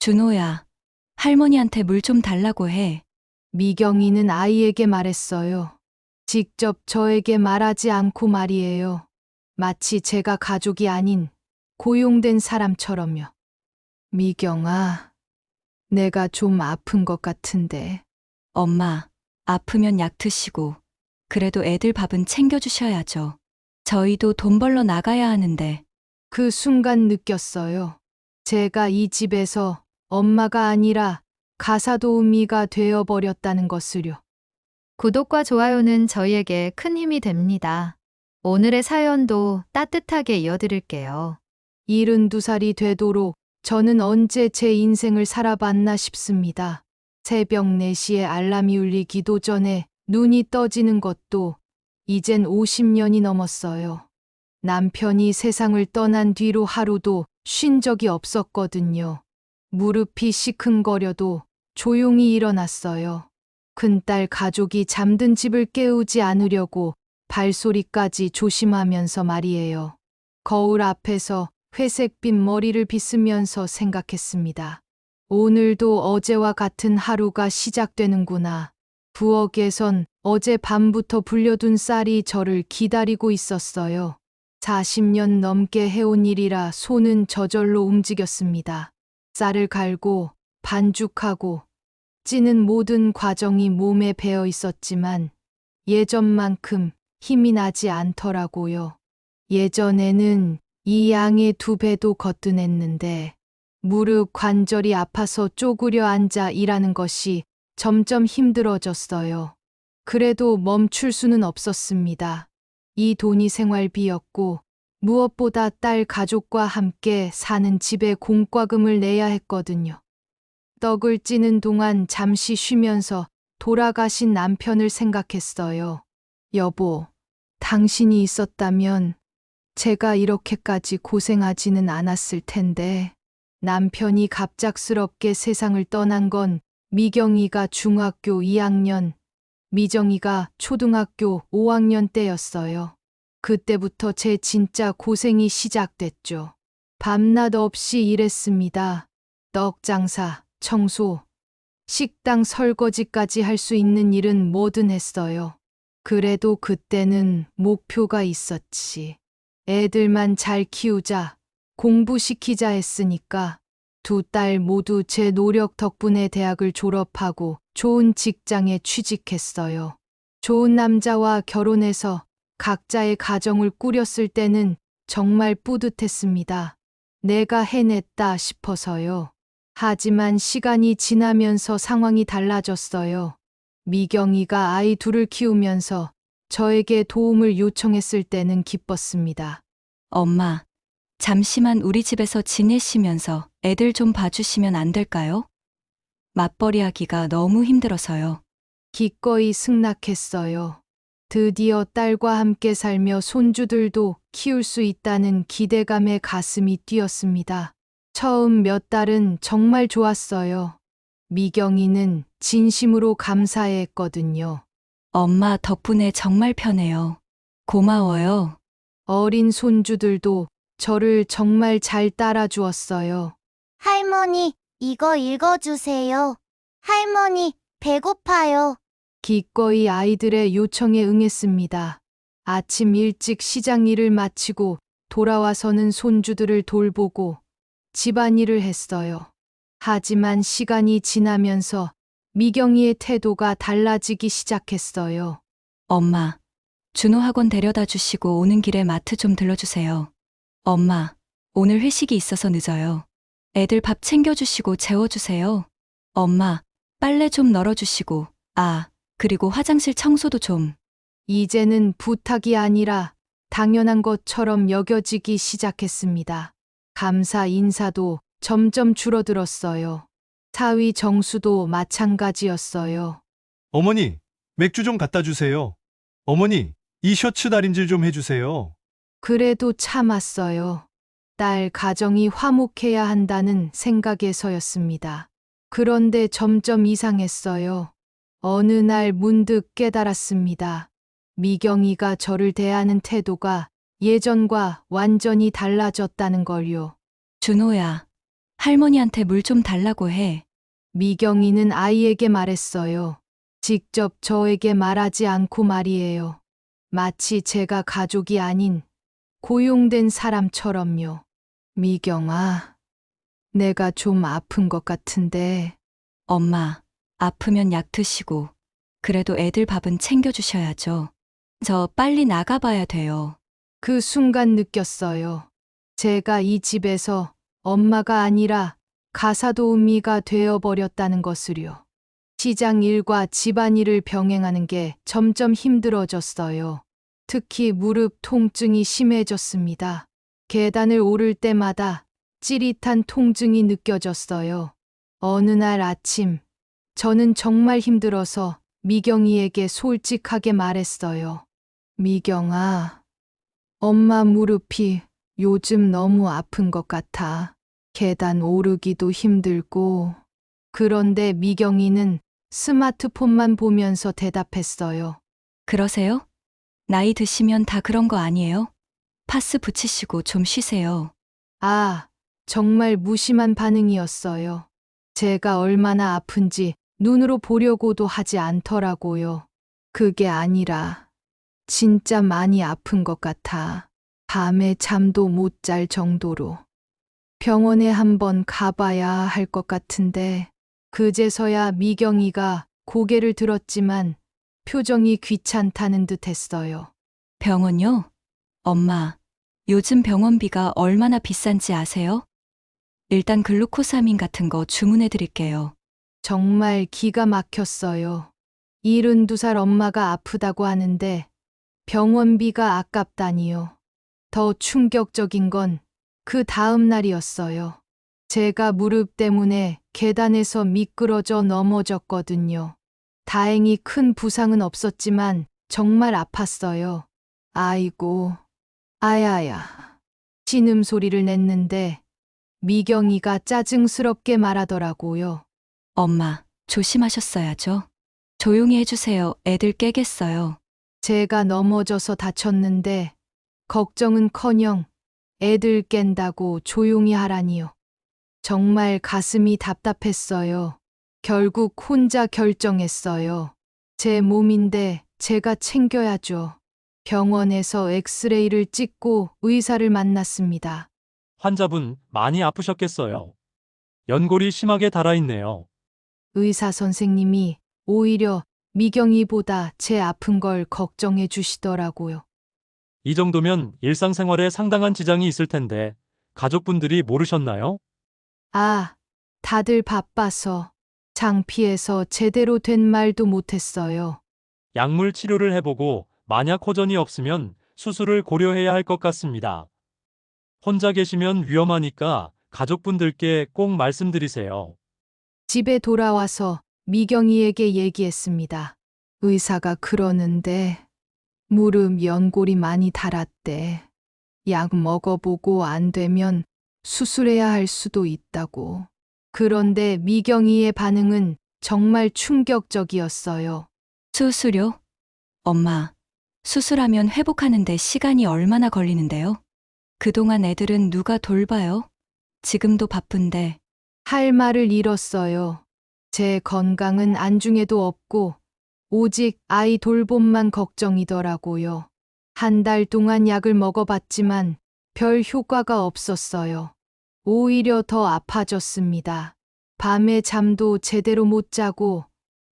준호야, 할머니한테 물 좀 달라고 해. 미경이는 아이에게 말했어요. 직접 저에게 말하지 않고 말이에요. 마치 제가 가족이 아닌 고용된 사람처럼요. 미경아, 내가 좀 아픈 것 같은데. 엄마, 아프면 약 드시고, 그래도 애들 밥은 챙겨주셔야죠. 저희도 돈 벌러 나가야 하는데, 그 순간 느꼈어요. 제가 이 집에서 엄마가 아니라 가사도우미가 되어버렸다는 것을요. 구독과 좋아요는 저희에게 큰 힘이 됩니다. 오늘의 사연도 따뜻하게 이어드릴게요. 72살이 되도록 저는 언제 제 인생을 살아봤나 싶습니다. 새벽 4시에 알람이 울리기도 전에 눈이 떠지는 것도 이젠 50년이 넘었어요. 남편이 세상을 떠난 뒤로 하루도 쉰 적이 없었거든요. 무릎이 시큰거려도 조용히 일어났어요. 큰딸 가족이 잠든 집을 깨우지 않으려고 발소리까지 조심하면서 말이에요. 거울 앞에서 회색빛 머리를 빗으면서 생각했습니다. 오늘도 어제와 같은 하루가 시작되는구나. 부엌에선 어제 밤부터 불려둔 쌀이 저를 기다리고 있었어요. 40년 넘게 해온 일이라 손은 저절로 움직였습니다. 쌀을 갈고 반죽하고 찌는 모든 과정이 몸에 배어 있었지만 예전만큼 힘이 나지 않더라고요. 예전에는 이 양의 2배도 거뜬했는데 무릎 관절이 아파서 쪼그려 앉아 일하는 것이 점점 힘들어졌어요. 그래도 멈출 수는 없었습니다. 이 돈이 생활비였고 무엇보다 딸 가족과 함께 사는 집에 공과금을 내야 했거든요. 떡을 찌는 동안 잠시 쉬면서 돌아가신 남편을 생각했어요. 여보, 당신이 있었다면 제가 이렇게까지 고생하지는 않았을 텐데. 남편이 갑작스럽게 세상을 떠난 건 미경이가 중학교 2학년, 미정이가 초등학교 5학년 때였어요. 그때부터 제 진짜 고생이 시작됐죠. 밤낮 없이 일했습니다. 떡 장사, 청소, 식당 설거지까지 할 수 있는 일은 뭐든 했어요. 그래도 그때는 목표가 있었지. 애들만 잘 키우자, 공부시키자 했으니까 2딸 모두 제 노력 덕분에 대학을 졸업하고 좋은 직장에 취직했어요. 좋은 남자와 결혼해서 각자의 가정을 꾸렸을 때는 정말 뿌듯했습니다. 내가 해냈다 싶어서요. 하지만 시간이 지나면서 상황이 달라졌어요. 미경이가 아이 2을 키우면서 저에게 도움을 요청했을 때는 기뻤습니다. 엄마, 잠시만 우리 집에서 지내시면서 애들 좀 봐주시면 안 될까요? 맞벌이 하기가 너무 힘들어서요. 기꺼이 승낙했어요. 드디어 딸과 함께 살며 손주들도 키울 수 있다는 기대감에 가슴이 뛰었습니다. 처음 몇 달은 정말 좋았어요. 미경이는 진심으로 감사해했거든요. 엄마 덕분에 정말 편해요. 고마워요. 어린 손주들도 저를 정말 잘 따라주었어요. 할머니, 이거 읽어주세요. 할머니, 배고파요. 기꺼이 아이들의 요청에 응했습니다. 아침 일찍 시장 일을 마치고 돌아와서는 손주들을 돌보고 집안일을 했어요. 하지만 시간이 지나면서 미경이의 태도가 달라지기 시작했어요. 엄마, 준호 학원 데려다 주시고 오는 길에 마트 좀 들러주세요. 엄마, 오늘 회식이 있어서 늦어요. 애들 밥 챙겨주시고 재워주세요. 엄마, 빨래 좀 널어주시고, 그리고 화장실 청소도 좀. 이제는 부탁이 아니라 당연한 것처럼 여겨지기 시작했습니다. 감사 인사도 점점 줄어들었어요. 사위 정수도 마찬가지였어요. 어머니, 맥주 좀 갖다 주세요. 어머니, 이 셔츠 다림질 좀 해주세요. 그래도 참았어요. 딸 가정이 화목해야 한다는 생각에서였습니다. 그런데 점점 이상했어요. 어느 날 문득 깨달았습니다. 미경이가 저를 대하는 태도가 예전과 완전히 달라졌다는 걸요. 준호야, 할머니한테 물 좀 달라고 해. 미경이는 아이에게 말했어요. 직접 저에게 말하지 않고 말이에요. 마치 제가 가족이 아닌 고용된 사람처럼요. 미경아, 내가 좀 아픈 것 같은데. 엄마, 아프면 약 드시고, 그래도 애들 밥은 챙겨주셔야죠. 저 빨리 나가봐야 돼요. 그 순간 느꼈어요. 제가 이 집에서 엄마가 아니라 가사도우미가 되어버렸다는 것을요. 시장 일과 집안일을 병행하는 게 점점 힘들어졌어요. 특히 무릎 통증이 심해졌습니다. 계단을 오를 때마다 찌릿한 통증이 느껴졌어요. 어느 날 아침, 저는 정말 힘들어서 미경이에게 솔직하게 말했어요. 미경아, 엄마 무릎이 요즘 너무 아픈 것 같아. 계단 오르기도 힘들고. 그런데 미경이는 스마트폰만 보면서 대답했어요. 그러세요? 나이 드시면 다 그런 거 아니에요? 파스 붙이시고 좀 쉬세요. 아, 정말 무심한 반응이었어요. 제가 얼마나 아픈지 눈으로 보려고도 하지 않더라고요. 그게 아니라 진짜 많이 아픈 것 같아. 밤에 잠도 못 잘 정도로. 병원에 한번 가봐야 할 것 같은데. 그제서야 미경이가 고개를 들었지만 표정이 귀찮다는 듯 했어요. 병원요? 엄마, 요즘 병원비가 얼마나 비싼지 아세요? 일단 글루코사민 같은 거 주문해 드릴게요. 정말 기가 막혔어요. 72살 엄마가 아프다고 하는데 병원비가 아깝다니요. 더 충격적인 건 그 다음 날이었어요. 제가 무릎 때문에 계단에서 미끄러져 넘어졌거든요. 다행히 큰 부상은 없었지만 정말 아팠어요. 아이고, 아야야. 신음소리를 냈는데 미경이가 짜증스럽게 말하더라고요. 엄마, 조심하셨어야죠. 조용히 해주세요. 애들 깨겠어요. 제가 넘어져서 다쳤는데 걱정은커녕 애들 깬다고 조용히 하라니요. 정말 가슴이 답답했어요. 결국 혼자 결정했어요. 제 몸인데 제가 챙겨야죠. 병원에서 엑스레이를 찍고 의사를 만났습니다. 환자분 많이 아프셨겠어요. 연골이 심하게 달아있네요. 의사 선생님이 오히려 미경이보다 제 아픈 걸 걱정해 주시더라고요. 이 정도면 일상생활에 상당한 지장이 있을 텐데 가족분들이 모르셨나요? 아, 다들 바빠서 창피해서 제대로 된 말도 못했어요. 약물 치료를 해보고 만약 호전이 없으면 수술을 고려해야 할 것 같습니다. 혼자 계시면 위험하니까 가족분들께 꼭 말씀드리세요. 집에 돌아와서 미경이에게 얘기했습니다. 의사가 그러는데 무릎 연골이 많이 달았대. 약 먹어보고 안 되면 수술해야 할 수도 있다고. 그런데 미경이의 반응은 정말 충격적이었어요. 수술요? 엄마, 수술하면 회복하는데 시간이 얼마나 걸리는데요? 그동안 애들은 누가 돌봐요? 지금도 바쁜데. 할 말을 잃었어요. 제 건강은 안중에도 없고 오직 아이 돌봄만 걱정이더라고요. 한 달 동안 약을 먹어봤지만 별 효과가 없었어요. 오히려 더 아파졌습니다. 밤에 잠도 제대로 못 자고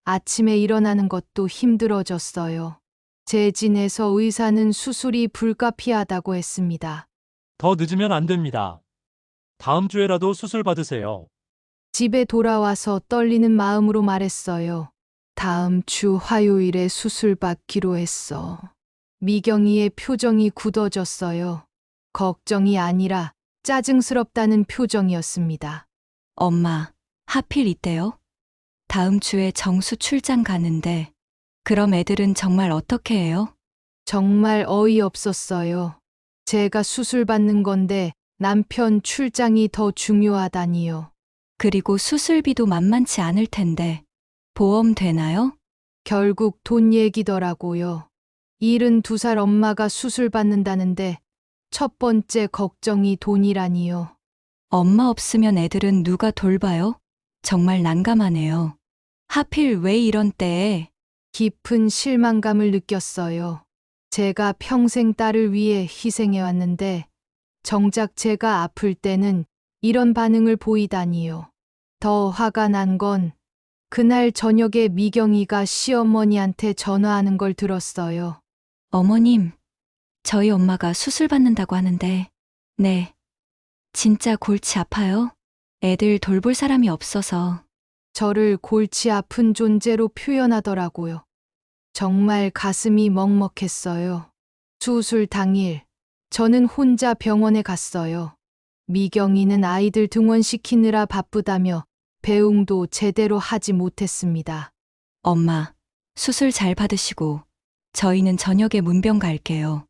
아침에 일어나는 것도 힘들어졌어요. 재진에서 의사는 수술이 불가피하다고 했습니다. 더 늦으면 안 됩니다. 다음 주에라도 수술 받으세요. 집에 돌아와서 떨리는 마음으로 말했어요. 다음 주 화요일에 수술 받기로 했어. 미경이의 표정이 굳어졌어요. 걱정이 아니라 짜증스럽다는 표정이었습니다. 엄마, 하필 이때요? 다음 주에 정수 출장 가는데, 그럼 애들은 정말 어떻게 해요? 정말 어이없었어요. 제가 수술 받는 건데 남편 출장이 더 중요하다니요. 그리고 수술비도 만만치 않을 텐데, 보험 되나요? 결국 돈 얘기더라고요. 72살 엄마가 수술 받는다는데 첫 번째 걱정이 돈이라니요. 엄마 없으면 애들은 누가 돌봐요? 정말 난감하네요. 하필 왜 이런 때에 깊은 실망감을 느꼈어요. 제가 평생 딸을 위해 희생해왔는데 정작 제가 아플 때는 이런 반응을 보이다니요. 더 화가 난 건 그날 저녁에 미경이가 시어머니한테 전화하는 걸 들었어요. 어머님, 저희 엄마가 수술 받는다고 하는데, 네. 진짜 골치 아파요? 애들 돌볼 사람이 없어서. 저를 골치 아픈 존재로 표현하더라고요. 정말 가슴이 먹먹했어요. 수술 당일, 저는 혼자 병원에 갔어요. 미경이는 아이들 등원시키느라 바쁘다며 배웅도 제대로 하지 못했습니다. 엄마, 수술 잘 받으시고, 저희는 저녁에 문병 갈게요.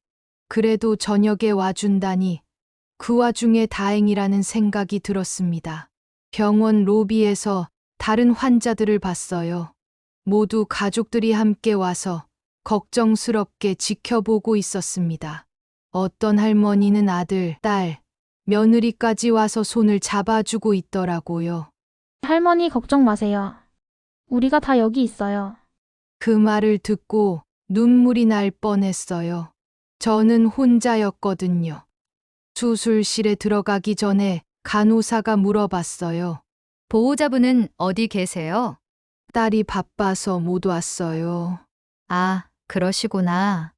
그래도 저녁에 와준다니 그 와중에 다행이라는 생각이 들었습니다. 병원 로비에서 다른 환자들을 봤어요. 모두 가족들이 함께 와서 걱정스럽게 지켜보고 있었습니다. 어떤 할머니는 아들, 딸, 며느리까지 와서 손을 잡아주고 있더라고요. 할머니 걱정 마세요. 우리가 다 여기 있어요. 그 말을 듣고 눈물이 날 뻔했어요. 저는 혼자였거든요. 수술실에 들어가기 전에 간호사가 물어봤어요. 보호자분은 어디 계세요? 딸이 바빠서 못 왔어요. 아, 그러시구나.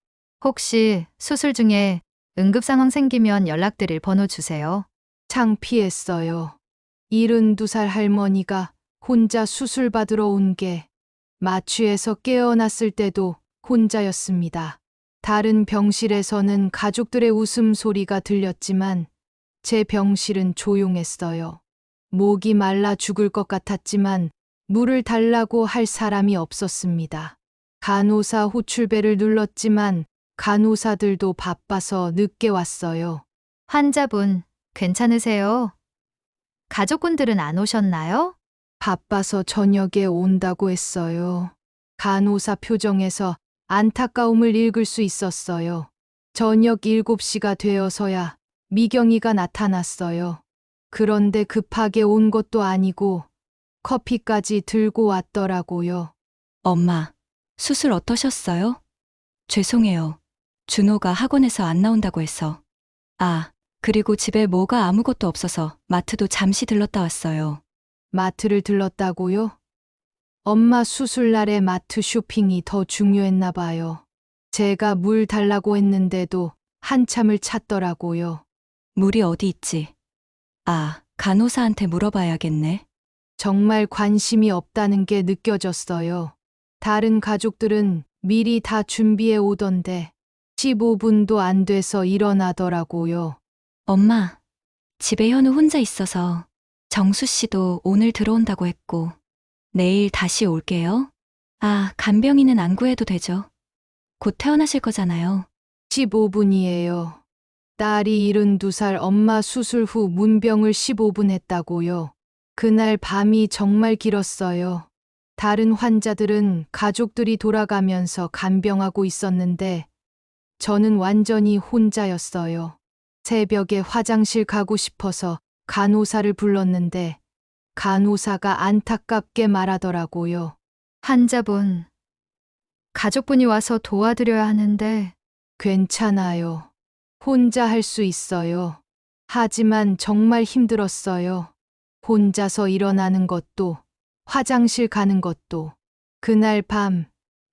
혹시 수술 중에 응급 상황 생기면 연락드릴 번호 주세요. 창피했어요. 72살 할머니가 혼자 수술 받으러 온 게 마취에서 깨어났을 때도 혼자였습니다. 다른 병실에서는 가족들의 웃음소리가 들렸지만 제 병실은 조용했어요. 목이 말라 죽을 것 같았지만 물을 달라고 할 사람이 없었습니다. 간호사 호출벨을 눌렀지만 간호사들도 바빠서 늦게 왔어요. 환자분, 괜찮으세요? 가족분들은 안 오셨나요? 바빠서 저녁에 온다고 했어요. 간호사 표정에서 안타까움을 읽을 수 있었어요. 저녁 7시가 되어서야 미경이가 나타났어요. 그런데 급하게 온 것도 아니고 커피까지 들고 왔더라고요. 엄마, 수술 어떠셨어요? 죄송해요. 준호가 학원에서 안 나온다고 해서. 아, 그리고 집에 뭐가 아무것도 없어서 마트도 잠시 들렀다 왔어요. 마트를 들렀다고요? 엄마 수술날에 마트 쇼핑이 더 중요했나 봐요. 제가 물 달라고 했는데도 한참을 찾더라고요. 물이 어디 있지? 아, 간호사한테 물어봐야겠네. 정말 관심이 없다는 게 느껴졌어요. 다른 가족들은 미리 다 준비해 오던데 15분도 안 돼서 일어나더라고요. 엄마, 집에 현우 혼자 있어서 정수 씨도 오늘 들어온다고 했고, 내일 다시 올게요. 아, 간병인은 안 구해도 되죠. 곧 퇴원하실 거잖아요. 15분이에요. 딸이 72살 엄마 수술 후 문병을 15분 했다고요. 그날 밤이 정말 길었어요. 다른 환자들은 가족들이 돌아가면서 간병하고 있었는데 저는 완전히 혼자였어요. 새벽에 화장실 가고 싶어서 간호사를 불렀는데 간호사가 안타깝게 말하더라고요. 환자분, 가족분이 와서 도와드려야 하는데 괜찮아요. 혼자 할 수 있어요. 하지만 정말 힘들었어요. 혼자서 일어나는 것도, 화장실 가는 것도. 그날 밤,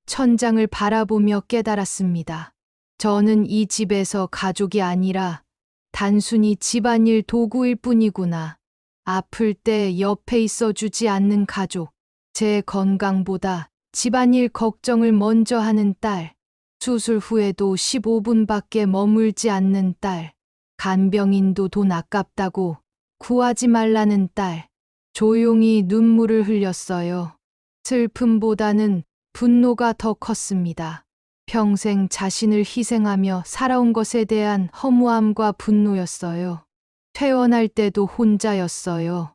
천장을 바라보며 깨달았습니다. 저는 이 집에서 가족이 아니라 단순히 집안일 도구일 뿐이구나. 아플 때 옆에 있어주지 않는 가족. 제 건강보다 집안일 걱정을 먼저 하는 딸. 수술 후에도 15분밖에 머물지 않는 딸. 간병인도 돈 아깝다고 구하지 말라는 딸. 조용히 눈물을 흘렸어요. 슬픔보다는 분노가 더 컸습니다. 평생 자신을 희생하며 살아온 것에 대한 허무함과 분노였어요. 퇴원할 때도 혼자였어요.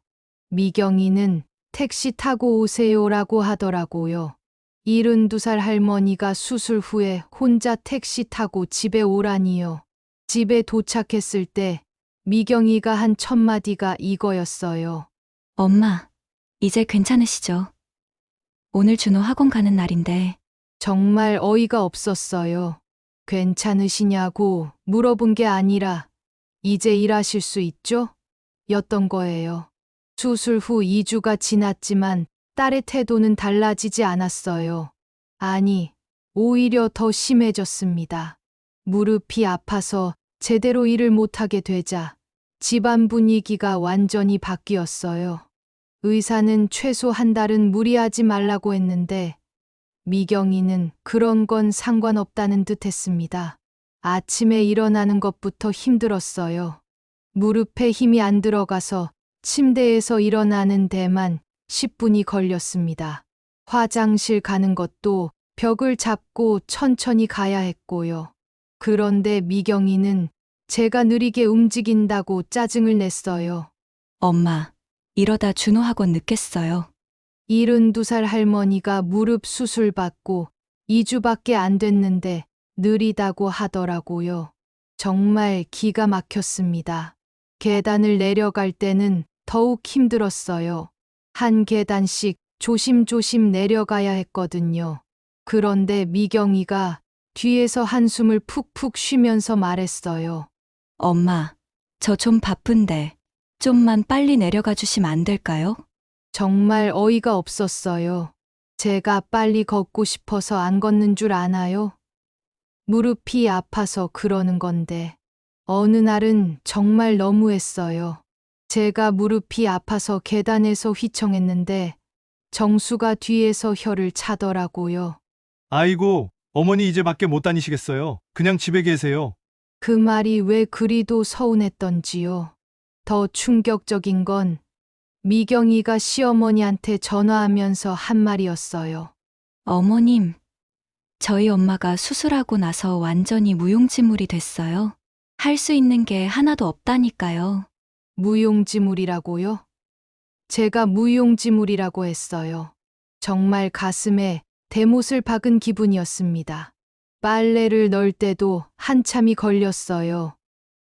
미경이는 택시 타고 오세요라고 하더라고요. 72살 할머니가 수술 후에 혼자 택시 타고 집에 오라니요. 집에 도착했을 때 미경이가 한 첫 마디가 이거였어요. 엄마, 이제 괜찮으시죠? 오늘 준호 학원 가는 날인데, 정말 어이가 없었어요. 괜찮으시냐고 물어본 게 아니라 이제 일하실 수 있죠? 였던 거예요. 수술 후 2주가 지났지만 딸의 태도는 달라지지 않았어요. 아니, 오히려 더 심해졌습니다. 무릎이 아파서 제대로 일을 못하게 되자 집안 분위기가 완전히 바뀌었어요. 의사는 최소 한 달은 무리하지 말라고 했는데 미경이는 그런 건 상관없다는 듯 했습니다. 아침에 일어나는 것부터 힘들었어요. 무릎에 힘이 안 들어가서 침대에서 일어나는 데만 10분이 걸렸습니다. 화장실 가는 것도 벽을 잡고 천천히 가야 했고요. 그런데 미경이는 제가 느리게 움직인다고 짜증을 냈어요. 엄마, 이러다 준호 학원 늦겠어요. 72살 할머니가 무릎 수술 받고 2주밖에 안 됐는데 느리다고 하더라고요. 정말 기가 막혔습니다. 계단을 내려갈 때는 더욱 힘들었어요. 한 계단씩 조심조심 내려가야 했거든요. 그런데 미경이가 뒤에서 한숨을 푹푹 쉬면서 말했어요. 엄마, 저 좀 바쁜데, 좀만 빨리 내려가 주시면 안 될까요? 정말 어이가 없었어요. 제가 빨리 걷고 싶어서 안 걷는 줄 아나요? 무릎이 아파서 그러는 건데, 어느 날은 정말 너무했어요. 제가 무릎이 아파서 계단에서 휘청했는데, 정수가 뒤에서 혀를 차더라고요. 아이고, 어머니 이제 밖에 못 다니시겠어요. 그냥 집에 계세요. 그 말이 왜 그리도 서운했던지요. 더 충격적인 건 미경이가 시어머니한테 전화하면서 한 말이었어요. 어머님, 저희 엄마가 수술하고 나서 완전히 무용지물이 됐어요. 할 수 있는 게 하나도 없다니까요. 무용지물이라고요? 제가 무용지물이라고 했어요. 정말 가슴에 대못을 박은 기분이었습니다. 빨래를 넣을 때도 한참이 걸렸어요.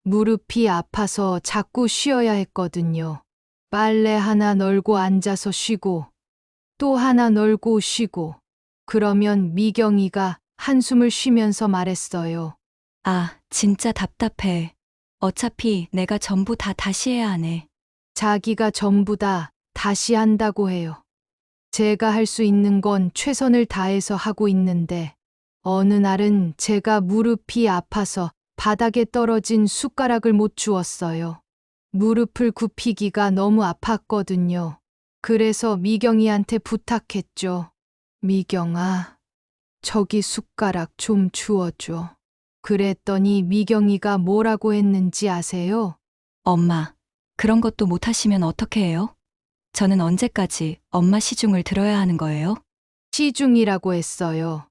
무릎이 아파서 자꾸 쉬어야 했거든요. 빨래 하나 널고 앉아서 쉬고 또 하나 널고 쉬고 그러면 미경이가 한숨을 쉬면서 말했어요. 아, 진짜 답답해. 어차피 내가 전부 다 다시 해야 하네. 자기가 전부 다 다시 한다고 해요. 제가 할 수 있는 건 최선을 다해서 하고 있는데 어느 날은 제가 무릎이 아파서 바닥에 떨어진 숟가락을 못 주웠어요. 무릎을 굽히기가 너무 아팠거든요. 그래서 미경이한테 부탁했죠. 미경아, 저기 숟가락 좀 주워줘. 그랬더니 미경이가 뭐라고 했는지 아세요? 엄마, 그런 것도 못 하시면 어떻게 해요? 저는 언제까지 엄마 시중을 들어야 하는 거예요? 시중이라고 했어요.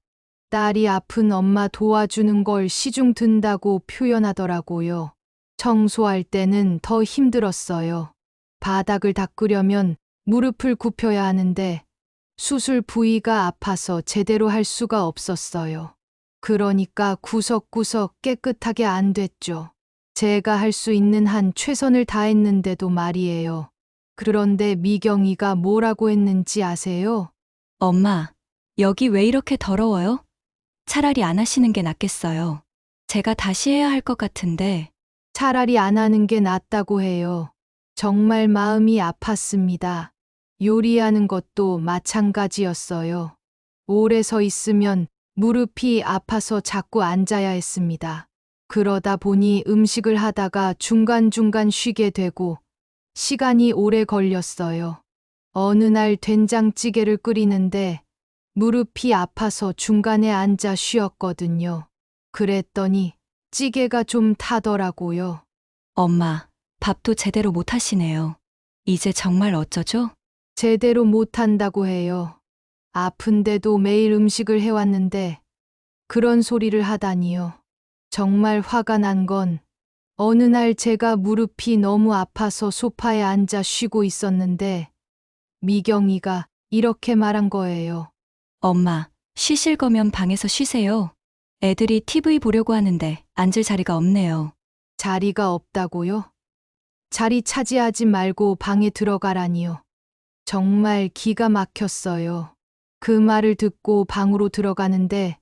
딸이 아픈 엄마 도와주는 걸 시중 든다고 표현하더라고요. 청소할 때는 더 힘들었어요. 바닥을 닦으려면 무릎을 굽혀야 하는데 수술 부위가 아파서 제대로 할 수가 없었어요. 그러니까 구석구석 깨끗하게 안 됐죠. 제가 할 수 있는 한 최선을 다했는데도 말이에요. 그런데 미경이가 뭐라고 했는지 아세요? 엄마, 여기 왜 이렇게 더러워요? 차라리 안 하시는 게 낫겠어요. 제가 다시 해야 할 것 같은데, 차라리 안 하는 게 낫다고 해요. 정말 마음이 아팠습니다. 요리하는 것도 마찬가지였어요. 오래 서 있으면 무릎이 아파서 자꾸 앉아야 했습니다. 그러다 보니 음식을 하다가 중간중간 쉬게 되고 시간이 오래 걸렸어요. 어느 날 된장찌개를 끓이는데 무릎이 아파서 중간에 앉아 쉬었거든요. 그랬더니 찌개가 좀 타더라고요. 엄마, 밥도 제대로 못 하시네요. 이제 정말 어쩌죠? 제대로 못한다고 해요. 아픈데도 매일 음식을 해왔는데 그런 소리를 하다니요. 정말 화가 난 건 어느 날 제가 무릎이 너무 아파서 소파에 앉아 쉬고 있었는데 미경이가 이렇게 말한 거예요. 엄마, 쉬실 거면 방에서 쉬세요. 애들이 TV 보려고 하는데 앉을 자리가 없네요. 자리가 없다고요? 자리 차지하지 말고 방에 들어가라니요. 정말 기가 막혔어요. 그 말을 듣고 방으로 들어가는데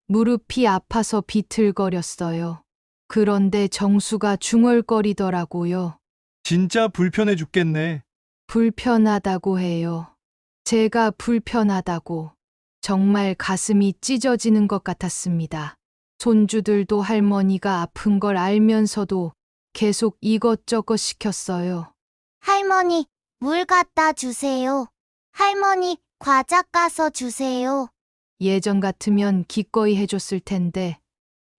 무릎이 아파서 비틀거렸어요. 그런데 정수가 중얼거리더라고요. 진짜 불편해 죽겠네. 불편하다고 해요. 제가 불편하다고. 정말 가슴이 찢어지는 것 같았습니다. 손주들도 할머니가 아픈 걸 알면서도 계속 이것저것 시켰어요. 할머니, 물 갖다 주세요. 할머니, 과자 까서 주세요. 예전 같으면 기꺼이 해줬을 텐데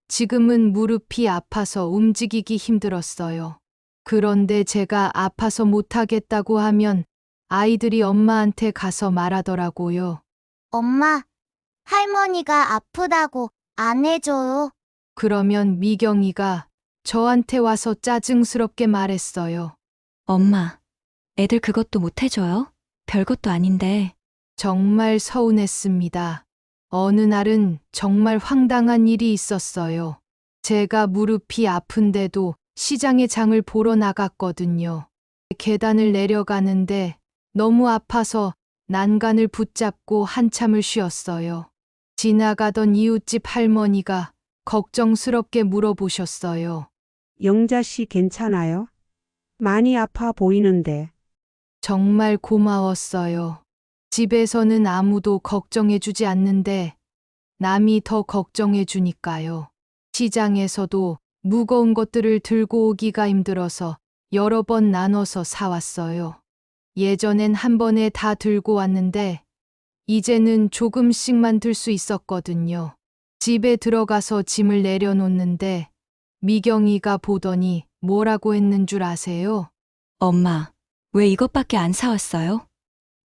지금은 무릎이 아파서 움직이기 힘들었어요. 그런데 제가 아파서 못하겠다고 하면 아이들이 엄마한테 가서 말하더라고요. 엄마, 할머니가 아프다고 안 해줘요. 그러면 미경이가 저한테 와서 짜증스럽게 말했어요. 엄마, 애들 그것도 못 해줘요? 별것도 아닌데. 정말 서운했습니다. 어느 날은 정말 황당한 일이 있었어요. 제가 무릎이 아픈데도 시장에 장을 보러 나갔거든요. 계단을 내려가는데 너무 아파서 난간을 붙잡고 한참을 쉬었어요. 지나가던 이웃집 할머니가 걱정스럽게 물어보셨어요. 영자 씨 괜찮아요? 많이 아파 보이는데. 정말 고마웠어요. 집에서는 아무도 걱정해주지 않는데 남이 더 걱정해주니까요. 시장에서도 무거운 것들을 들고 오기가 힘들어서 여러 번 나눠서 사왔어요. 예전엔 한 번에 다 들고 왔는데 이제는 조금씩만 들 수 있었거든요. 집에 들어가서 짐을 내려놓는데 미경이가 보더니 뭐라고 했는 줄 아세요? 엄마, 왜 이것밖에 안 사왔어요?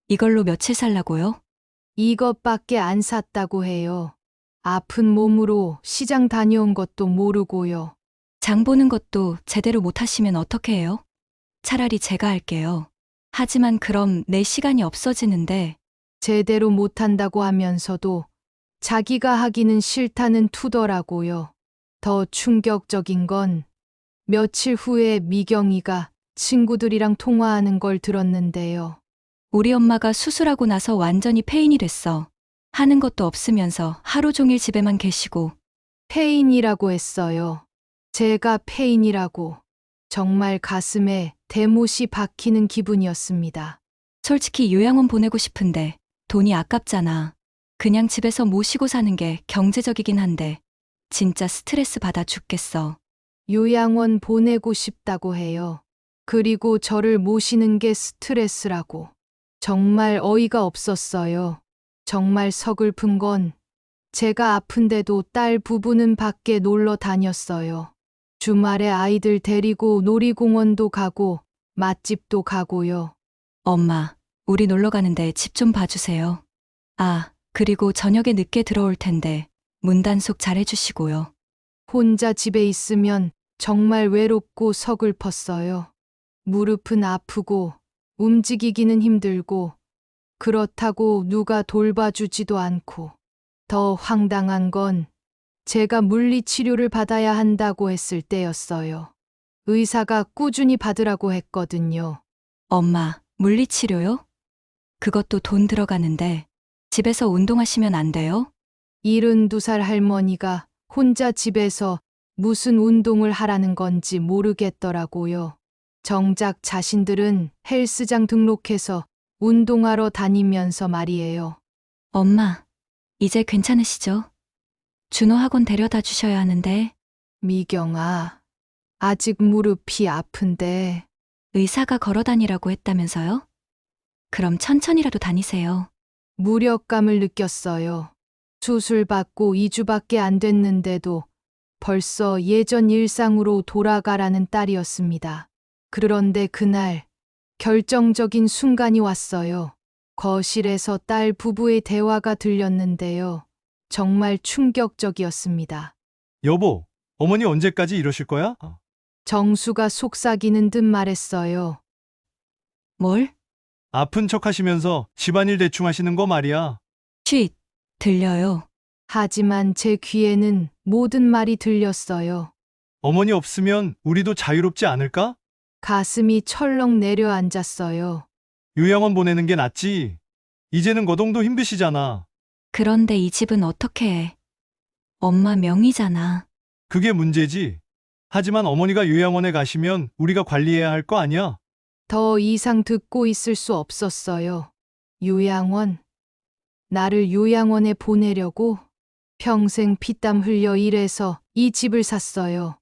이걸로 며칠 살라고요? 이것밖에 안 샀다고 해요. 아픈 몸으로 시장 다녀온 것도 모르고요. 장 보는 것도 제대로 못 하시면 어떻게 해요? 차라리 제가 할게요. 하지만 그럼 내 시간이 없어지는데. 제대로 못한다고 하면서도 자기가 하기는 싫다는 투더라고요. 더 충격적인 건 며칠 후에 미경이가 친구들이랑 통화하는 걸 들었는데요. 우리 엄마가 수술하고 나서 완전히 폐인이 됐어. 하는 것도 없으면서 하루 종일 집에만 계시고. 폐인이라고 했어요. 제가 폐인이라고. 정말 가슴에 대못이 박히는 기분이었습니다. 솔직히 요양원 보내고 싶은데 돈이 아깝잖아. 그냥 집에서 모시고 사는 게 경제적이긴 한데 진짜 스트레스 받아 죽겠어. 요양원 보내고 싶다고 해요. 그리고 저를 모시는 게 스트레스라고. 정말 어이가 없었어요. 정말 서글픈 건 제가 아픈데도 딸 부부는 밖에 놀러 다녔어요. 주말에 아이들 데리고 놀이공원도 가고 맛집도 가고요. 엄마, 우리 놀러 가는데 집 좀 봐주세요. 아, 그리고 저녁에 늦게 들어올 텐데 문단속 잘 해주시고요. 혼자 집에 있으면 정말 외롭고 서글펐어요. 무릎은 아프고 움직이기는 힘들고 그렇다고 누가 돌봐주지도 않고 더 황당한 건 제가 물리치료를 받아야 한다고 했을 때였어요. 의사가 꾸준히 받으라고 했거든요. 엄마, 물리치료요? 그것도 돈 들어가는데 집에서 운동하시면 안 돼요? 72살 할머니가 혼자 집에서 무슨 운동을 하라는 건지 모르겠더라고요. 정작 자신들은 헬스장 등록해서 운동하러 다니면서 말이에요. 엄마, 이제 괜찮으시죠? 준호 학원 데려다 주셔야 하는데. 미경아, 아직 무릎이 아픈데. 의사가 걸어 다니라고 했다면서요? 그럼 천천히라도 다니세요. 무력감을 느꼈어요. 수술받고 2주밖에 안 됐는데도 벌써 예전 일상으로 돌아가라는 딸이었습니다. 그런데 그날 결정적인 순간이 왔어요. 거실에서 딸 부부의 대화가 들렸는데요. 정말 충격적이었습니다. 여보, 어머니 언제까지 이러실 거야? 정수가 속삭이는 듯 말했어요. 뭘? 아픈 척 하시면서 집안일 대충 하시는 거 말이야. 쉿, 들려요. 하지만 제 귀에는 모든 말이 들렸어요. 어머니 없으면 우리도 자유롭지 않을까? 가슴이 철렁 내려앉았어요. 요양원 보내는 게 낫지. 이제는 거동도 힘드시잖아. 그런데 이 집은 어떻게 해? 엄마 명의잖아. 그게 문제지. 하지만 어머니가 요양원에 가시면 우리가 관리해야 할 거 아니야? 더 이상 듣고 있을 수 없었어요. 요양원. 나를 요양원에 보내려고 평생 피땀 흘려 일해서 이 집을 샀어요.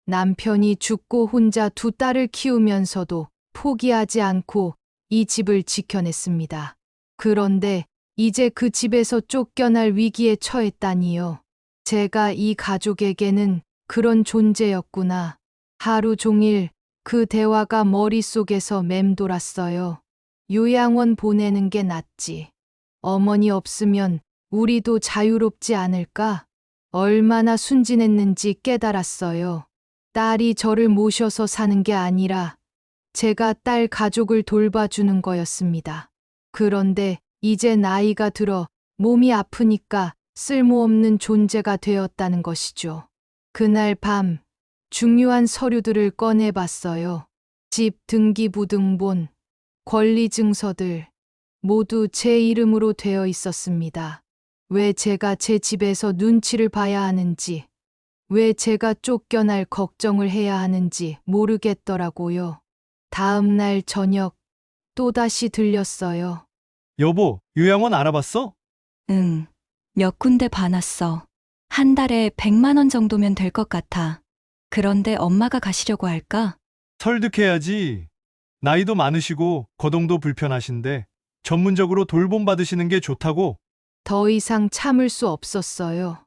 남편이 죽고 혼자 두 딸을 키우면서도 포기하지 않고 이 집을 지켜냈습니다. 그런데 이제 그 집에서 쫓겨날 위기에 처했다니요. 제가 이 가족에게는 그런 존재였구나. 하루 종일 그 대화가 머릿속에서 맴돌았어요. 요양원 보내는 게 낫지. 어머니 없으면 우리도 자유롭지 않을까? 얼마나 순진했는지 깨달았어요. 딸이 저를 모셔서 사는 게 아니라 제가 딸 가족을 돌봐주는 거였습니다. 그런데 이제 나이가 들어 몸이 아프니까 쓸모없는 존재가 되었다는 것이죠. 그날 밤 중요한 서류들을 꺼내봤어요. 집 등기부등본, 권리증서들 모두 제 이름으로 되어 있었습니다. 왜 제가 제 집에서 눈치를 봐야 하는지, 왜 제가 쫓겨날 걱정을 해야 하는지 모르겠더라고요. 다음 날 저녁 또다시 들렸어요. 여보, 요양원 알아봤어? 응. 몇 군데 봐놨어. 한 달에 100만 원 정도면 될 것 같아. 그런데 엄마가 가시려고 할까? 설득해야지. 나이도 많으시고 거동도 불편하신데 전문적으로 돌봄 받으시는 게 좋다고. 더 이상 참을 수 없었어요.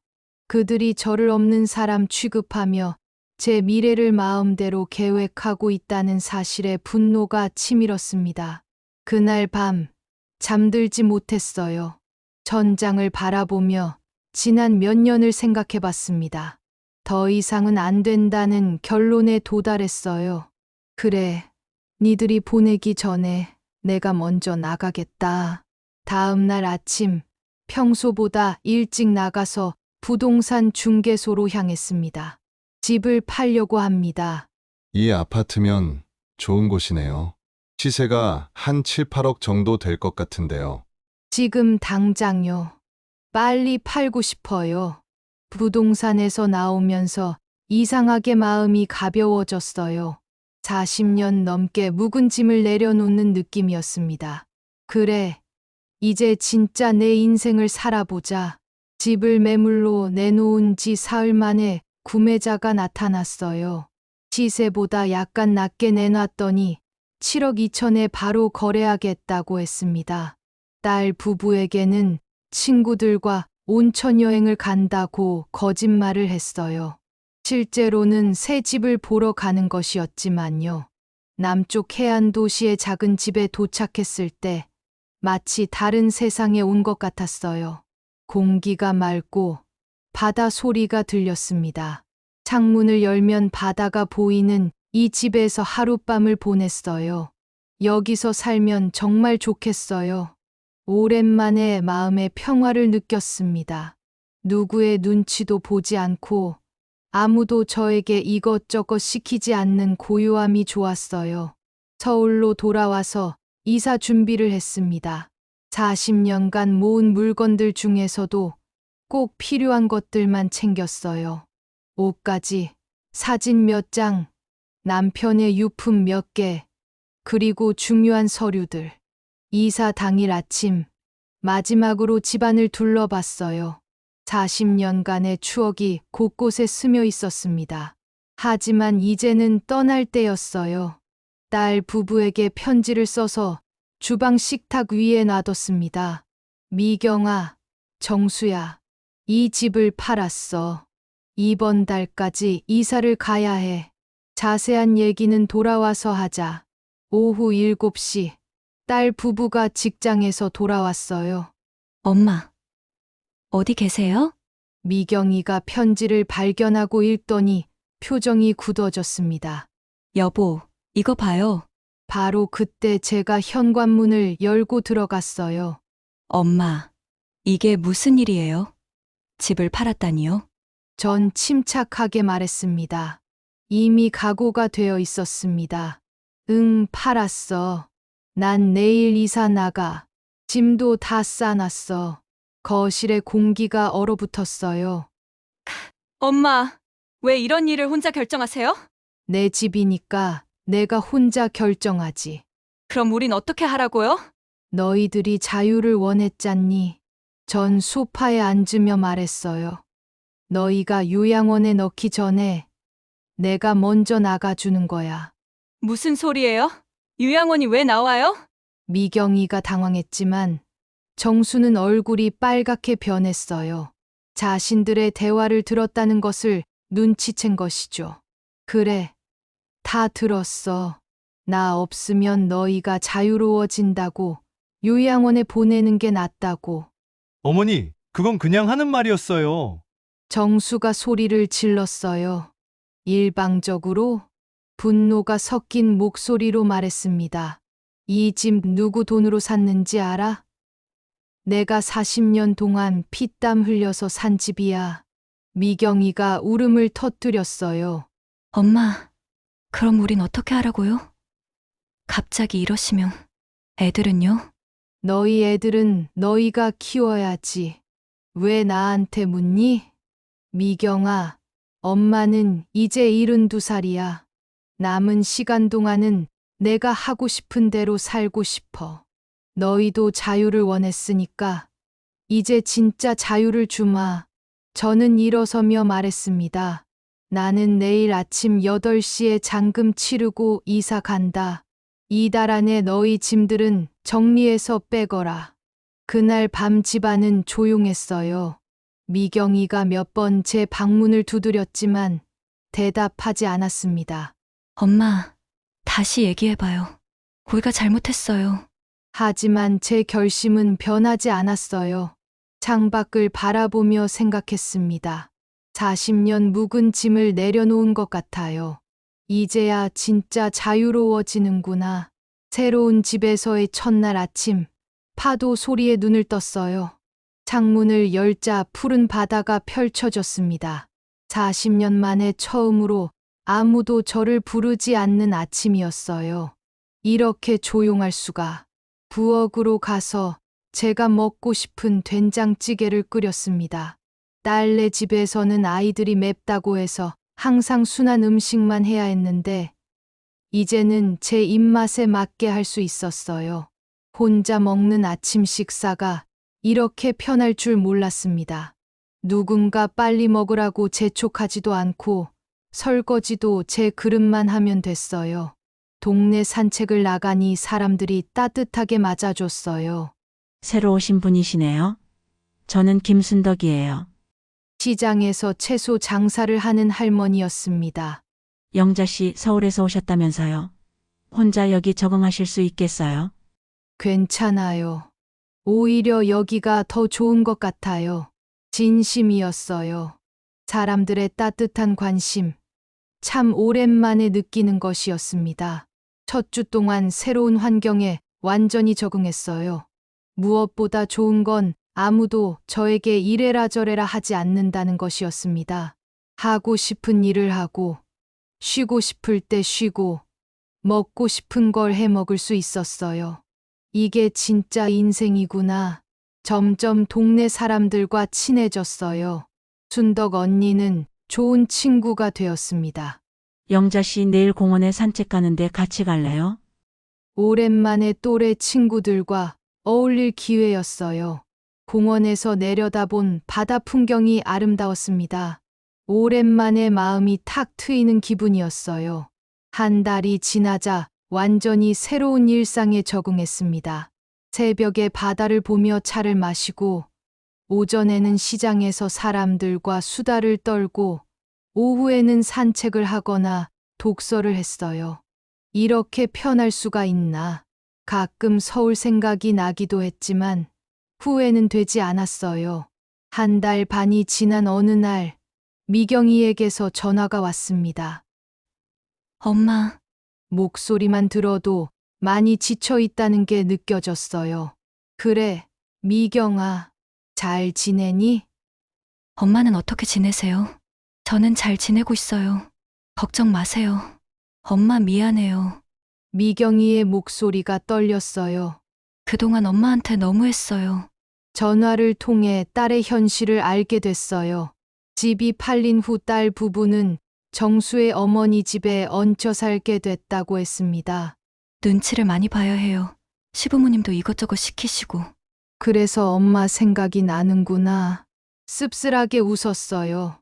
그들이 저를 없는 사람 취급하며 제 미래를 마음대로 계획하고 있다는 사실에 분노가 치밀었습니다. 그날 밤 잠들지 못했어요. 천장을 바라보며 지난 몇 년을 생각해 봤습니다. 더 이상은 안 된다는 결론에 도달했어요. 그래, 니들이 보내기 전에 내가 먼저 나가겠다. 다음 날 아침 평소보다 일찍 나가서 부동산 중개소로 향했습니다. 집을 팔려고 합니다. 이 아파트면 좋은 곳이네요. 시세가 한 7, 8억 정도 될 것 같은데요. 지금 당장요. 빨리 팔고 싶어요. 부동산에서 나오면서 이상하게 마음이 가벼워졌어요. 40년 넘게 묵은 짐을 내려놓는 느낌이었습니다. 그래, 이제 진짜 내 인생을 살아보자. 집을 매물로 내놓은 지 사흘 만에 구매자가 나타났어요. 시세보다 약간 낮게 내놨더니 7억 2천에 바로 거래하겠다고 했습니다. 딸 부부에게는 친구들과 온천 여행을 간다고 거짓말을 했어요. 실제로는 새 집을 보러 가는 것이었지만요. 남쪽 해안 도시의 작은 집에 도착했을 때 마치 다른 세상에 온 것 같았어요. 공기가 맑고 바다 소리가 들렸습니다. 창문을 열면 바다가 보이는 이 집에서 하룻밤을 보냈어요. 여기서 살면 정말 좋겠어요. 오랜만에 마음의 평화를 느꼈습니다. 누구의 눈치도 보지 않고 아무도 저에게 이것저것 시키지 않는 고요함이 좋았어요. 서울로 돌아와서 이사 준비를 했습니다. 40년간 모은 물건들 중에서도 꼭 필요한 것들만 챙겼어요. 옷가지, 사진 몇 장, 남편의 유품 몇 개, 그리고 중요한 서류들. 이사 당일 아침, 마지막으로 집안을 둘러봤어요. 40년간의 추억이 곳곳에 스며 있었습니다. 하지만 이제는 떠날 때였어요. 딸 부부에게 편지를 써서 주방 식탁 위에 놔뒀습니다. 미경아, 정수야, 이 집을 팔았어. 이번 달까지 이사를 가야 해. 자세한 얘기는 돌아와서 하자. 오후 7시, 딸 부부가 직장에서 돌아왔어요. 엄마, 어디 계세요? 미경이가 편지를 발견하고 읽더니 표정이 굳어졌습니다. 여보, 이거 봐요. 바로 그때 제가 현관문을 열고 들어갔어요. 엄마, 이게 무슨 일이에요? 집을 팔았다니요? 전 침착하게 말했습니다. 이미 각오가 되어 있었습니다. 응, 팔았어. 난 내일 이사 나가. 짐도 다 싸놨어. 거실에 공기가 얼어붙었어요. 엄마, 왜 이런 일을 혼자 결정하세요? 내 집이니까 내가 혼자 결정하지. 그럼 우린 어떻게 하라고요? 너희들이 자유를 원했잖니. 전 소파에 앉으며 말했어요. 너희가 요양원에 넣기 전에 내가 먼저 나가주는 거야. 무슨 소리예요? 요양원이 왜 나와요? 미경이가 당황했지만 정수는 얼굴이 빨갛게 변했어요. 자신들의 대화를 들었다는 것을 눈치챈 것이죠. 그래, 다 들었어. 나 없으면 너희가 자유로워진다고, 요양원에 보내는 게 낫다고. 어머니, 그건 그냥 하는 말이었어요. 정수가 소리를 질렀어요. 일방적으로 분노가 섞인 목소리로 말했습니다. 이 집 누구 돈으로 샀는지 알아? 내가 40년 동안 피땀 흘려서 산 집이야. 미경이가 울음을 터뜨렸어요. 엄마, 그럼 우린 어떻게 하라고요? 갑자기 이러시면 애들은요? 너희 애들은 너희가 키워야지. 왜 나한테 묻니? 미경아, 엄마는 이제 72살이야. 남은 시간 동안은 내가 하고 싶은 대로 살고 싶어. 너희도 자유를 원했으니까 이제 진짜 자유를 주마. 저는 일어서며 말했습니다. 나는 내일 아침 8시에 잔금 치르고 이사 간다. 이달 안에 너희 짐들은 정리해서 빼거라. 그날 밤 집안은 조용했어요. 미경이가 몇 번 제 방문을 두드렸지만 대답하지 않았습니다. 엄마, 다시 얘기해봐요. 우리가 잘못했어요. 하지만 제 결심은 변하지 않았어요. 창밖을 바라보며 생각했습니다. 40년 묵은 짐을 내려놓은 것 같아요. 이제야 진짜 자유로워지는구나. 새로운 집에서의 첫날 아침, 파도 소리에 눈을 떴어요. 창문을 열자 푸른 바다가 펼쳐졌습니다. 40년 만에 처음으로 아무도 저를 부르지 않는 아침이었어요. 이렇게 조용할 수가. 부엌으로 가서 제가 먹고 싶은 된장찌개를 끓였습니다. 딸네 집에서는 아이들이 맵다고 해서 항상 순한 음식만 해야 했는데 이제는 제 입맛에 맞게 할 수 있었어요. 혼자 먹는 아침 식사가 이렇게 편할 줄 몰랐습니다. 누군가 빨리 먹으라고 재촉하지도 않고 설거지도 제 그릇만 하면 됐어요. 동네 산책을 나가니 사람들이 따뜻하게 맞아줬어요. 새로 오신 분이시네요. 저는 김순덕이에요. 시장에서 채소 장사를 하는 할머니였습니다. 영자 씨 서울에서 오셨다면서요. 혼자 여기 적응하실 수 있겠어요? 괜찮아요. 오히려 여기가 더 좋은 것 같아요. 진심이었어요. 사람들의 따뜻한 관심. 참 오랜만에 느끼는 것이었습니다. 첫 주 동안 새로운 환경에 완전히 적응했어요. 무엇보다 좋은 건 아무도 저에게 이래라 저래라 하지 않는다는 것이었습니다. 하고 싶은 일을 하고, 쉬고 싶을 때 쉬고, 먹고 싶은 걸 해 먹을 수 있었어요. 이게 진짜 인생이구나. 점점 동네 사람들과 친해졌어요. 순덕 언니는 좋은 친구가 되었습니다. 영자 씨 내일 공원에 산책 가는데 같이 갈래요? 오랜만에 또래 친구들과 어울릴 기회였어요. 공원에서 내려다본 바다 풍경이 아름다웠습니다. 오랜만에 마음이 탁 트이는 기분이었어요. 한 달이 지나자 완전히 새로운 일상에 적응했습니다. 새벽에 바다를 보며 차를 마시고, 오전에는 시장에서 사람들과 수다를 떨고, 오후에는 산책을 하거나 독서를 했어요. 이렇게 편할 수가 있나. 가끔 서울 생각이 나기도 했지만 후회는 되지 않았어요. 한 달 반이 지난 어느 날 미경이에게서 전화가 왔습니다. 엄마, 목소리만 들어도 많이 지쳐 있다는 게 느껴졌어요. 그래, 미경아, 잘 지내니? 엄마는 어떻게 지내세요? 저는 잘 지내고 있어요. 걱정 마세요. 엄마 미안해요. 미경이의 목소리가 떨렸어요. 그동안 엄마한테 너무했어요. 전화를 통해 딸의 현실을 알게 됐어요. 집이 팔린 후 딸 부부는 정수의 어머니 집에 얹혀 살게 됐다고 했습니다. 눈치를 많이 봐야 해요. 시부모님도 이것저것 시키시고. 그래서 엄마 생각이 나는구나. 씁쓸하게 웃었어요.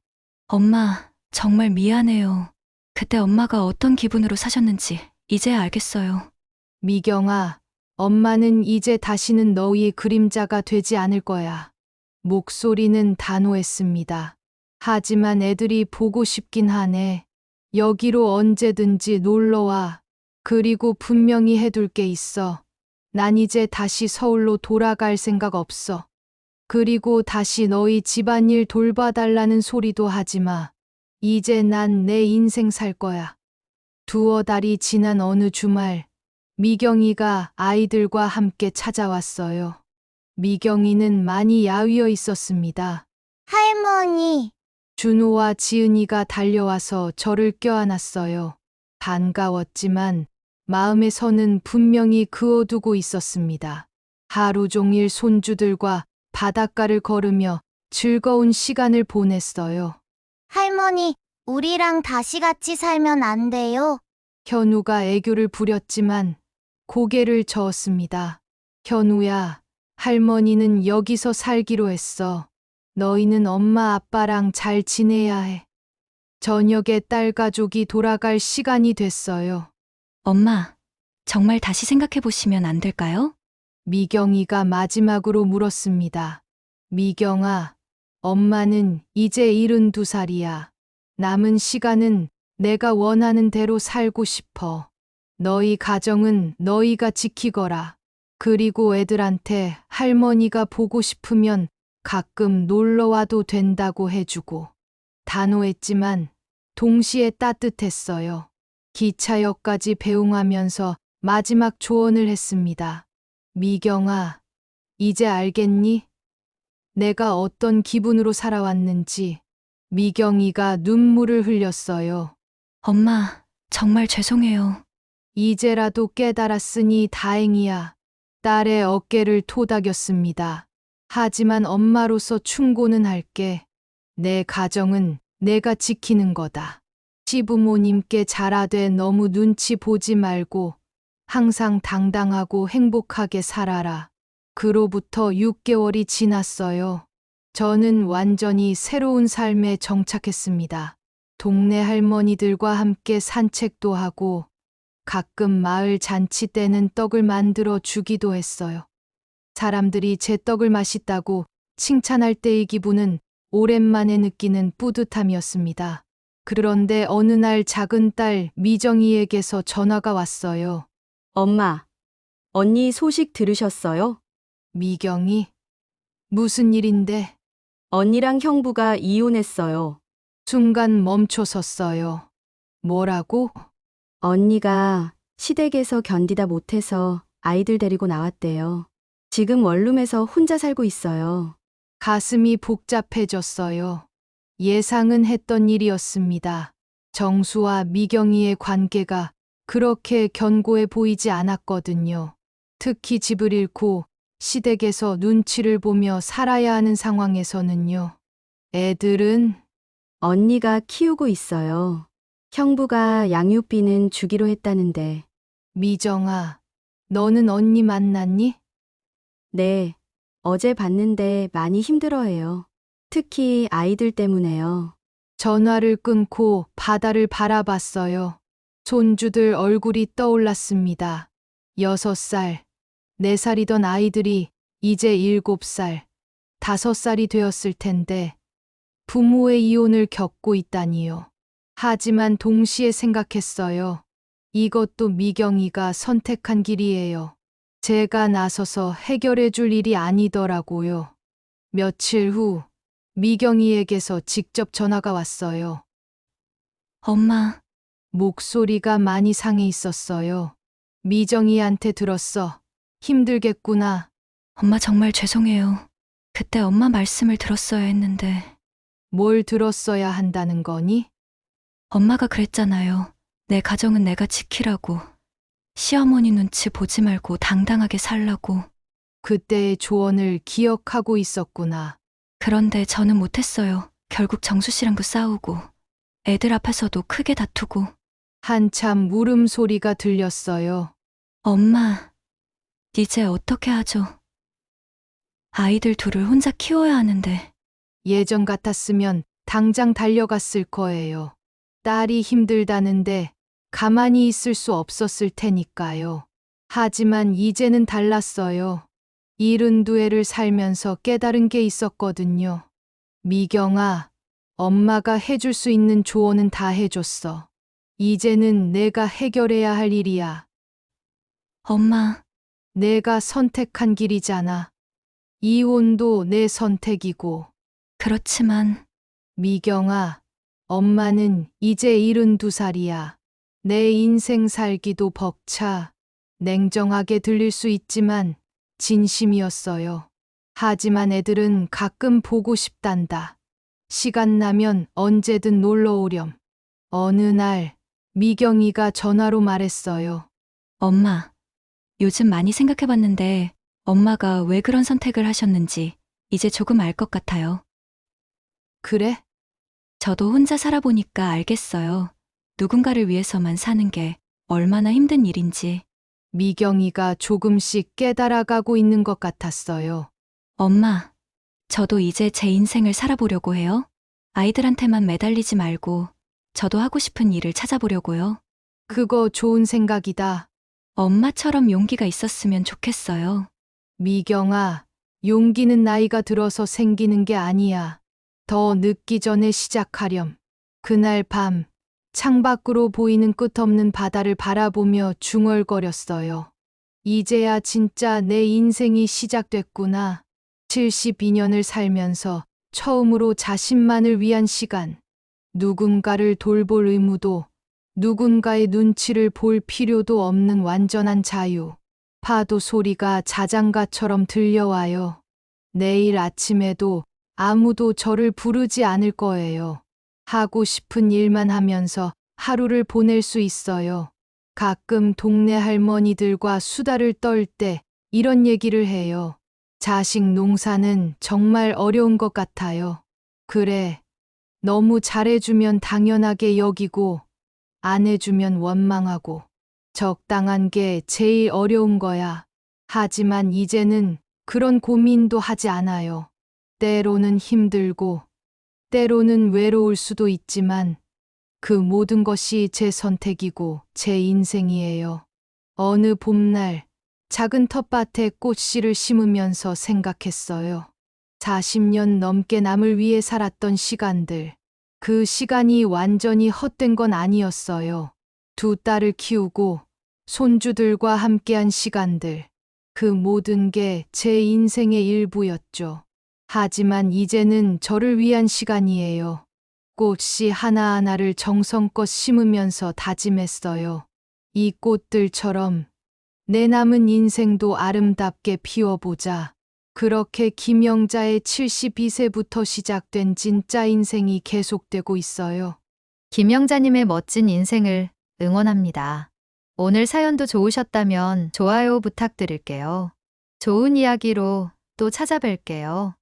엄마, 정말 미안해요. 그때 엄마가 어떤 기분으로 사셨는지 이제야 알겠어요. 미경아, 엄마는 이제 다시는 너희의 그림자가 되지 않을 거야. 목소리는 단호했습니다. 하지만 애들이 보고 싶긴 하네. 여기로 언제든지 놀러와. 그리고 분명히 해둘 게 있어. 난 이제 다시 서울로 돌아갈 생각 없어. 그리고 다시 너희 집안일 돌봐달라는 소리도 하지 마. 이제 난 내 인생 살 거야. 두어 달이 지난 어느 주말, 미경이가 아이들과 함께 찾아왔어요. 미경이는 많이 야위어 있었습니다. 할머니, 준호와 지은이가 달려와서 저를 껴안았어요. 반가웠지만 마음에서는 분명히 그어두고 있었습니다. 하루 종일 손주들과 바닷가를 걸으며 즐거운 시간을 보냈어요. 할머니, 우리랑 다시 같이 살면 안 돼요? 현우가 애교를 부렸지만 고개를 저었습니다. 현우야, 할머니는 여기서 살기로 했어. 너희는 엄마 아빠랑 잘 지내야 해. 저녁에 딸 가족이 돌아갈 시간이 됐어요. 엄마, 정말 다시 생각해 보시면 안 될까요? 미경이가 마지막으로 물었습니다. 미경아, 엄마는 이제 72살이야. 남은 시간은 내가 원하는 대로 살고 싶어. 너희 가정은 너희가 지키거라. 그리고 애들한테 할머니가 보고 싶으면 가끔 놀러 와도 된다고 해주고. 단호했지만 동시에 따뜻했어요. 기차역까지 배웅하면서 마지막 조언을 했습니다. 미경아, 이제 알겠니? 내가 어떤 기분으로 살아왔는지. 미경이가 눈물을 흘렸어요. 엄마, 정말 죄송해요. 이제라도 깨달았으니 다행이야. 딸의 어깨를 토닥였습니다. 하지만 엄마로서 충고는 할게. 내 가정은 내가 지키는 거다. 시부모님께 잘하되 너무 눈치 보지 말고 항상 당당하고 행복하게 살아라. 그로부터 6개월이 지났어요. 저는 완전히 새로운 삶에 정착했습니다. 동네 할머니들과 함께 산책도 하고 가끔 마을 잔치 때는 떡을 만들어 주기도 했어요. 사람들이 제 떡을 맛있다고 칭찬할 때의 기분은 오랜만에 느끼는 뿌듯함이었습니다. 그런데 어느 날 작은 딸 미정이에게서 전화가 왔어요. 엄마, 언니 소식 들으셨어요? 미경이? 무슨 일인데? 언니랑 형부가 이혼했어요. 순간 멈춰 섰어요. 뭐라고? 언니가 시댁에서 견디다 못해서 아이들 데리고 나왔대요. 지금 원룸에서 혼자 살고 있어요. 가슴이 복잡해졌어요. 예상은 했던 일이었습니다. 정수와 미경이의 관계가 그렇게 견고해 보이지 않았거든요. 특히 집을 잃고 시댁에서 눈치를 보며 살아야 하는 상황에서는요. 애들은 언니가 키우고 있어요. 형부가 양육비는 주기로 했다는데. 미정아, 너는 언니 만났니? 네, 어제 봤는데 많이 힘들어해요. 특히 아이들 때문에요. 전화를 끊고 바다를 바라봤어요. 손주들 얼굴이 떠올랐습니다. 6살, 4살이던 아이들이 이제 7살, 5살이 되었을 텐데 부모의 이혼을 겪고 있다니요. 하지만 동시에 생각했어요. 이것도 미경이가 선택한 길이에요. 제가 나서서 해결해 줄 일이 아니더라고요. 며칠 후 미경이에게서 직접 전화가 왔어요. 엄마, 목소리가 많이 상해 있었어요. 미정이한테 들었어. 힘들겠구나. 엄마 정말 죄송해요. 그때 엄마 말씀을 들었어야 했는데. 뭘 들었어야 한다는 거니? 엄마가 그랬잖아요. 내 가정은 내가 지키라고. 시어머니 눈치 보지 말고 당당하게 살라고. 그때의 조언을 기억하고 있었구나. 그런데 저는 못했어요. 결국 정수 씨랑도 싸우고, 애들 앞에서도 크게 다투고. 한참 울음소리가 들렸어요. 엄마, 이제 어떻게 하죠? 아이들 둘을 혼자 키워야 하는데. 예전 같았으면 당장 달려갔을 거예요. 딸이 힘들다는데 가만히 있을 수 없었을 테니까요. 하지만 이제는 달랐어요. 72회를 살면서 깨달은 게 있었거든요. 미경아, 엄마가 해줄 수 있는 조언은 다 해줬어. 이제는 내가 해결해야 할 일이야. 엄마, 내가 선택한 길이잖아. 이혼도 내 선택이고. 그렇지만 미경아, 엄마는 이제 72살이야. 내 인생 살기도 벅차. 냉정하게 들릴 수 있지만 진심이었어요. 하지만 애들은 가끔 보고 싶단다. 시간 나면 언제든 놀러 오렴. 어느 날 미경이가 전화로 말했어요. 엄마, 요즘 많이 생각해봤는데 엄마가 왜 그런 선택을 하셨는지 이제 조금 알 것 같아요. 그래? 저도 혼자 살아보니까 알겠어요. 누군가를 위해서만 사는 게 얼마나 힘든 일인지. 미경이가 조금씩 깨달아가고 있는 것 같았어요. 엄마, 저도 이제 제 인생을 살아보려고 해요. 아이들한테만 매달리지 말고 저도 하고 싶은 일을 찾아보려고요. 그거 좋은 생각이다. 엄마처럼 용기가 있었으면 좋겠어요. 미경아, 용기는 나이가 들어서 생기는 게 아니야. 더 늦기 전에 시작하렴. 그날 밤, 창밖으로 보이는 끝없는 바다를 바라보며 중얼거렸어요. 이제야 진짜 내 인생이 시작됐구나. 72년을 살면서 처음으로 자신만을 위한 시간. 누군가를 돌볼 의무도, 누군가의 눈치를 볼 필요도 없는 완전한 자유. 파도 소리가 자장가처럼 들려와요. 내일 아침에도 아무도 저를 부르지 않을 거예요. 하고 싶은 일만 하면서 하루를 보낼 수 있어요. 가끔 동네 할머니들과 수다를 떨 때 이런 얘기를 해요. 자식 농사는 정말 어려운 것 같아요. 그래, 너무 잘해주면 당연하게 여기고, 안 해주면 원망하고, 적당한 게 제일 어려운 거야. 하지만 이제는 그런 고민도 하지 않아요. 때로는 힘들고, 때로는 외로울 수도 있지만 그 모든 것이 제 선택이고 제 인생이에요. 어느 봄날 작은 텃밭에 꽃씨를 심으면서 생각했어요. 40년 넘게 남을 위해 살았던 시간들. 그 시간이 완전히 헛된 건 아니었어요. 두 딸을 키우고 손주들과 함께한 시간들. 그 모든 게 제 인생의 일부였죠. 하지만 이제는 저를 위한 시간이에요. 꽃씨 하나하나를 정성껏 심으면서 다짐했어요. 이 꽃들처럼 내 남은 인생도 아름답게 피워보자. 그렇게 김영자의 72세부터 시작된 진짜 인생이 계속되고 있어요. 김영자님의 멋진 인생을 응원합니다. 오늘 사연도 좋으셨다면 좋아요 부탁드릴게요. 좋은 이야기로 또 찾아뵐게요.